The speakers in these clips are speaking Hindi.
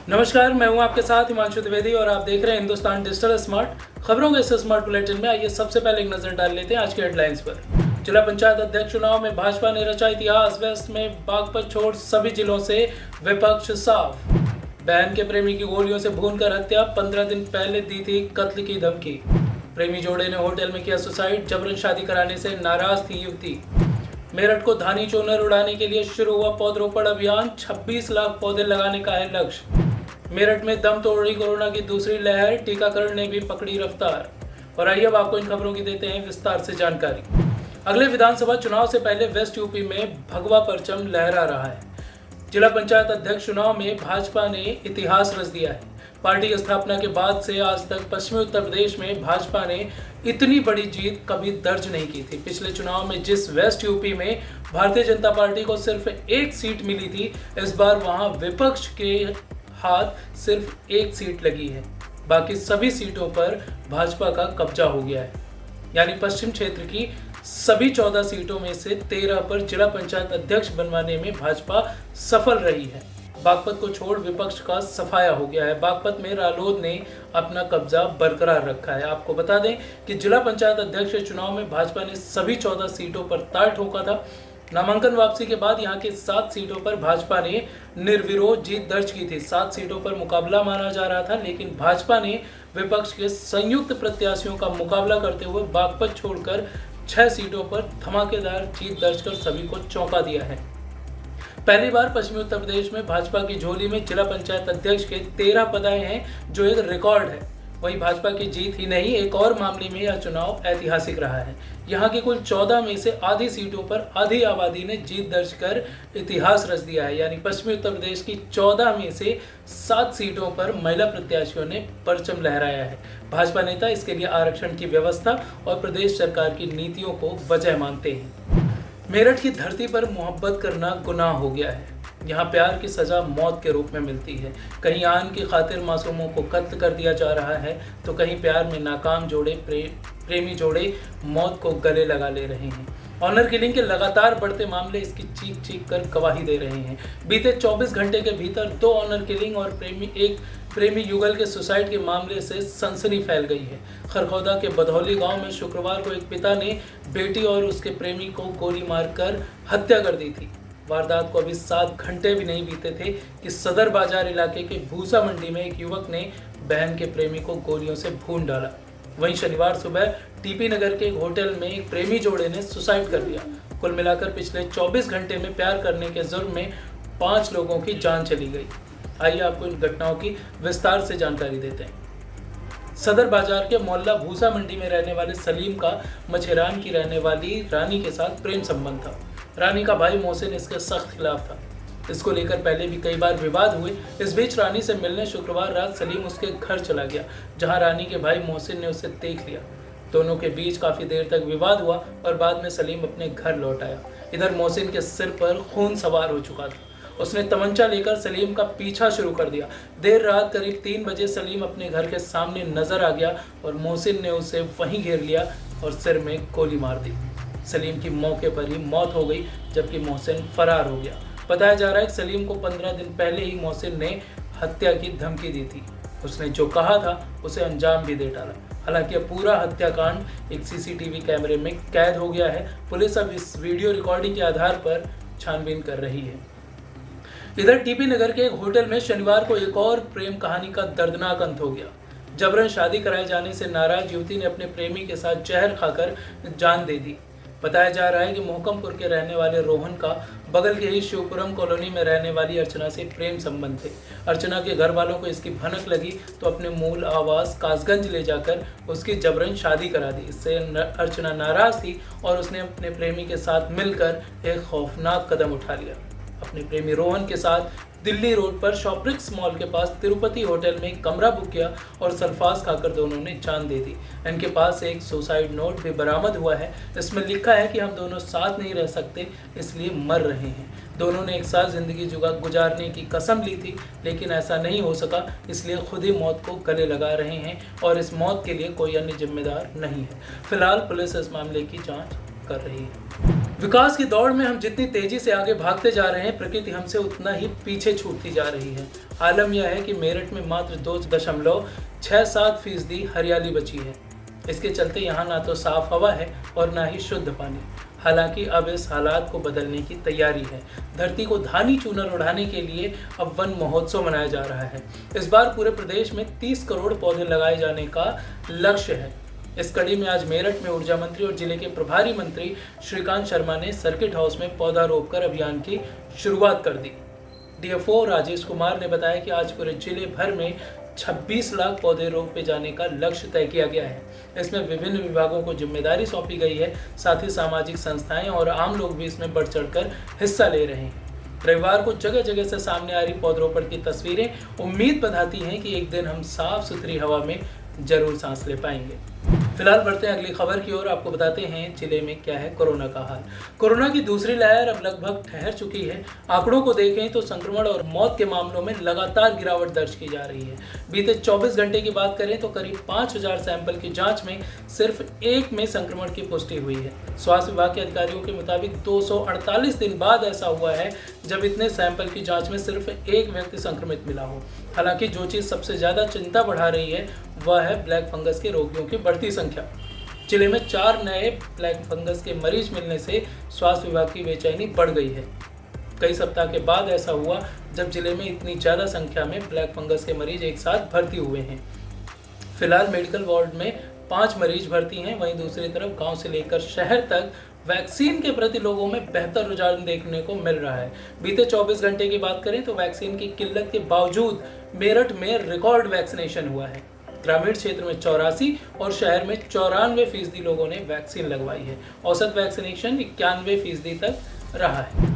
नमस्कार, मैं हूं आपके साथ हिमांशु द्विवेदी और आप देख रहे हैं हिंदुस्तान डिजिटल स्मार्ट खबरों के इस स्मार्ट बुलेटिन में। आइए सबसे पहले एक नजर डाल लेते हैं आज के हेडलाइंस पर। जिला पंचायत अध्यक्ष चुनाव में भाजपा ने रचा इतिहास। वेस्ट में बागपत छोड़ सभी जिलों से विपक्ष साफ। बहन के प्रेमी की गोलियों से भूनकर हत्या, 15 दिन पहले दी थी कत्ल की धमकी। प्रेमी जोड़े ने होटल में किया सुसाइड, जबरन शादी कराने से नाराज थी युवती। मेरठ को धानी चूनर उड़ाने के लिए शुरू हुआ पौधरोपण अभियान, 26 लाख पौधे लगाने का है लक्ष्य। मेरठ में दम तोड़ रही कोरोना की दूसरी लहर, टीकाकरण ने भी पकड़ी रफ्तार। और आइए अब आपको इन खबरों की देते हैं विस्तार से जानकारी। अगले विधानसभा चुनाव से पहले वेस्ट यूपी में भगवा परचम लहरा रहा है। जिला पंचायत अध्यक्ष चुनाव में भाजपा ने इतिहास रच दिया है। पार्टी की स्थापना के बाद से आज तक पश्चिमी उत्तर प्रदेश में भाजपा ने इतनी बड़ी जीत कभी दर्ज नहीं की थी। पिछले चुनाव में जिस वेस्ट यूपी में भारतीय जनता पार्टी को सिर्फ एक सीट मिली थी, इस बार वहां विपक्ष के हाथ सिर्फ एक सीट लगी है। बाकी सभी सीटों पर भाजपा का कब्जा हो गया है। यानी पश्चिम क्षेत्र की सभी 14 सीटों में से 13 पर जिला पंचायत अध्यक्ष बनवाने में भाजपा सफल रही है। बागपत को छोड़ विपक्ष का सफाया हो गया है। बागपत में रालोद ने अपना कब्जा बरकरार रखा है। आपको बता दें कि जिला पंचायत अध्यक्ष चुनाव में भाजपा ने सभी 14 सीटों पर ताल ठोका था। नामांकन वापसी के बाद यहां के 7 सीटों पर भाजपा ने निर्विरोध जीत दर्ज की थी। 7 सीटों पर मुकाबला माना जा रहा था, लेकिन भाजपा ने विपक्ष के संयुक्त प्रत्याशियों का मुकाबला करते हुए बागपत छोड़कर 6 सीटों पर धमाकेदार जीत दर्ज कर सभी को चौंका दिया है। पहली बार पश्चिमी उत्तर प्रदेश में भाजपा की झोली में जिला पंचायत अध्यक्ष के 13 पद आए हैं, जो एक रिकॉर्ड है। वहीं भाजपा की जीत ही नहीं, एक और मामले में यह चुनाव ऐतिहासिक रहा है। यहाँ की कुल 14 में से आधी सीटों पर आधी आबादी ने जीत दर्ज कर इतिहास रच दिया है। यानी पश्चिमी उत्तर प्रदेश की 14 में से 7 सीटों पर महिला प्रत्याशियों ने परचम लहराया है। भाजपा नेता इसके लिए आरक्षण की व्यवस्था और प्रदेश सरकार की नीतियों को वजह मानते हैं। मेरठ की धरती पर मोहब्बत करना गुनाह हो गया है। यहाँ प्यार की सज़ा मौत के रूप में मिलती है। कहीं आन की खातिर मासूमों को कत्ल कर दिया जा रहा है, तो कहीं प्यार में नाकाम जोड़े प्रेमी जोड़े मौत को गले लगा ले रहे हैं। ऑनर किलिंग के लगातार बढ़ते मामले इसकी चीख चीख कर गवाही दे रहे हैं। बीते 24 घंटे के भीतर 2 ऑनर किलिंग और एक प्रेमी युगल के सुसाइड के मामले से सनसनी फैल गई है। खरखौदा के बधौली गांव में शुक्रवार को एक पिता ने बेटी और उसके प्रेमी को गोली मारकर हत्या कर दी थी। वारदात को अभी 7 घंटे भी नहीं बीते थे कि सदर बाजार इलाके के भूसा मंडी में एक युवक ने बहन के प्रेमी को गोलियों से भून डाला। वहीं शनिवार सुबह टीपी नगर के एक होटल में एक प्रेमी जोड़े ने सुसाइड कर लिया। कुल मिलाकर पिछले 24 घंटे में प्यार करने के जुर्म में 5 लोगों की जान चली गई। आइए आपको इन घटनाओं की विस्तार से जानकारी देते हैं। सदर बाजार के मोहल्ला भूसा मंडी में रहने वाले सलीम का मछेरान की रहने वाली रानी के साथ प्रेम संबंध था। रानी का भाई मोहसिन इसके सख्त खिलाफ था। इसको लेकर पहले भी कई बार विवाद हुए। इस बीच रानी से मिलने शुक्रवार रात सलीम उसके घर चला गया, जहां रानी के भाई मोहसिन ने उसे देख लिया। दोनों के बीच काफी देर तक विवाद हुआ और बाद में सलीम अपने घर लौट आया। इधर मोहसिन के सिर पर खून सवार हो चुका था। उसने तमंचा लेकर सलीम का पीछा शुरू कर दिया। देर रात करीब 3 बजे सलीम अपने घर के सामने नजर आ गया और मोहसिन ने उसे वहीं घेर लिया और सिर में गोली मार दी। सलीम की मौके पर ही मौत हो गई, जबकि मोहसिन फरार हो गया। बताया जा रहा है कि सलीम को 15 दिन पहले ही मोहसिन ने हत्या की धमकी दी थी। उसने जो कहा था उसे अंजाम भी दे डाला। हालांकि अब पूरा हत्याकांड एक सीसीटीवी कैमरे में कैद हो गया है। पुलिस अब इस वीडियो रिकॉर्डिंग के आधार पर छानबीन कर रही है। इधर टीपी नगर के एक होटल में शनिवार को एक और प्रेम कहानी का दर्दनाक अंत हो गया। जबरन शादी कराए जाने से नाराज युवती ने अपने प्रेमी के साथ जहर खाकर जान दे दी। बताया जा रहा है कि मोहकमपुर के रहने वाले रोहन का बगल के ही शिवपुरम कॉलोनी में रहने वाली अर्चना से प्रेम संबंध थे। अर्चना के घर वालों को इसकी भनक लगी तो अपने मूल आवास कासगंज ले जाकर उसकी जबरन शादी करा दी। इससे अर्चना नाराज थी और उसने अपने प्रेमी के साथ मिलकर एक खौफनाक कदम उठा लिया। अपने प्रेमी रोहन के साथ दिल्ली रोड पर शॉपरिक्स मॉल के पास तिरुपति होटल में कमरा बुक किया और सल्फास खाकर दोनों ने जान दे दी। इनके पास एक सुसाइड नोट भी बरामद हुआ है। इसमें लिखा है कि हम दोनों साथ नहीं रह सकते, इसलिए मर रहे हैं। दोनों ने एक साथ जिंदगी गुजारने की कसम ली थी, लेकिन ऐसा नहीं हो सका, इसलिए खुद ही मौत को गले लगा रहे हैं और इस मौत के लिए कोई अन्य जिम्मेदार नहीं है। फिलहाल पुलिस इस मामले की जाँच कर रही है। विकास की दौड़ में हम जितनी तेजी से आगे भागते जा रहे हैं, प्रकृति हमसे उतना ही पीछे छूटती जा रही है। आलम यह है कि मेरठ में मात्र 2.67% हरियाली बची है। इसके चलते यहाँ ना तो साफ हवा है और ना ही शुद्ध पानी। हालांकि अब इस हालात को बदलने की तैयारी है। धरती को धानी चूनर उड़ाने के लिए अब वन महोत्सव मनाया जा रहा है। इस बार पूरे प्रदेश में 30 करोड़ पौधे लगाए जाने का लक्ष्य है। इस कड़ी में आज मेरठ में ऊर्जा मंत्री और जिले के प्रभारी मंत्री श्रीकांत शर्मा ने सर्किट हाउस में पौधा रोपकर अभियान की शुरुआत कर दी। डीएफओ राजेश कुमार ने बताया कि आज पूरे जिले भर में 26 लाख पौधे रोपे जाने का लक्ष्य तय किया गया है। इसमें विभिन्न विभागों को जिम्मेदारी सौंपी गई है। साथ ही सामाजिक संस्थाएं और आम लोग भी इसमें बढ़ चढ़कर हिस्सा ले रहे हैं। रविवार को जगह जगह से सामने आ रही पौधरोपण की तस्वीरें उम्मीद बंधाती हैं कि एक दिन हम साफ सुथरी हवा में जरूर सांस ले पाएंगे। फिलहाल बढ़ते हैं अगली खबर की ओर। आपको बताते हैं जिले में क्या है कोरोना का हाल। कोरोना की दूसरी लहर अब लगभग ठहर चुकी है। आंकड़ों को देखें तो संक्रमण और मौत के मामलों में लगातार गिरावट दर्ज की जा रही है। बीते 24 घंटे की बात करें तो करीब 5000 सैंपल की जांच में सिर्फ एक में संक्रमण की पुष्टि हुई है। स्वास्थ्य विभाग के अधिकारियों के मुताबिक 248 दिन बाद ऐसा हुआ है जब इतने सैंपल की जांच में सिर्फ एक व्यक्ति संक्रमित मिला हो। हालांकि जो चीज़ सबसे ज़्यादा चिंता बढ़ा रही है वह है ब्लैक फंगस के रोगियों की बढ़ती संख्या। जिले में 4 नए ब्लैक फंगस के मरीज मिलने से स्वास्थ्य विभाग की बेचैनी बढ़ गई है। कई सप्ताह के बाद ऐसा हुआ जब जिले में इतनी ज़्यादा संख्या में ब्लैक फंगस के मरीज एक साथ भर्ती हुए हैं। फिलहाल मेडिकल वार्ड में 5 मरीज भर्ती हैं। वहीं दूसरी तरफ गांव से लेकर शहर तक वैक्सीन के प्रति लोगों में बेहतर रुझान देखने को मिल रहा है। बीते 24 घंटे की बात करें तो वैक्सीन की किल्लत के बावजूद मेरठ में रिकॉर्ड वैक्सीनेशन हुआ है। ग्रामीण क्षेत्र में 84 और शहर में 94% लोगों ने वैक्सीन लगवाई है। औसत वैक्सीनेशन 91% तक रहा है।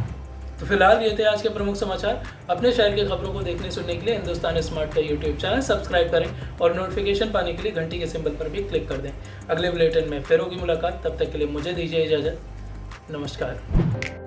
तो फिलहाल ये थे आज के प्रमुख समाचार। अपने शहर की खबरों को देखने सुनने के लिए हिंदुस्तान स्मार्ट का यूट्यूब चैनल सब्सक्राइब करें और नोटिफिकेशन पाने के लिए घंटी के सिंबल पर भी क्लिक कर दें। अगले बुलेटिन में फिर होगी मुलाकात। तब तक के लिए मुझे दीजिए इजाज़त। नमस्कार।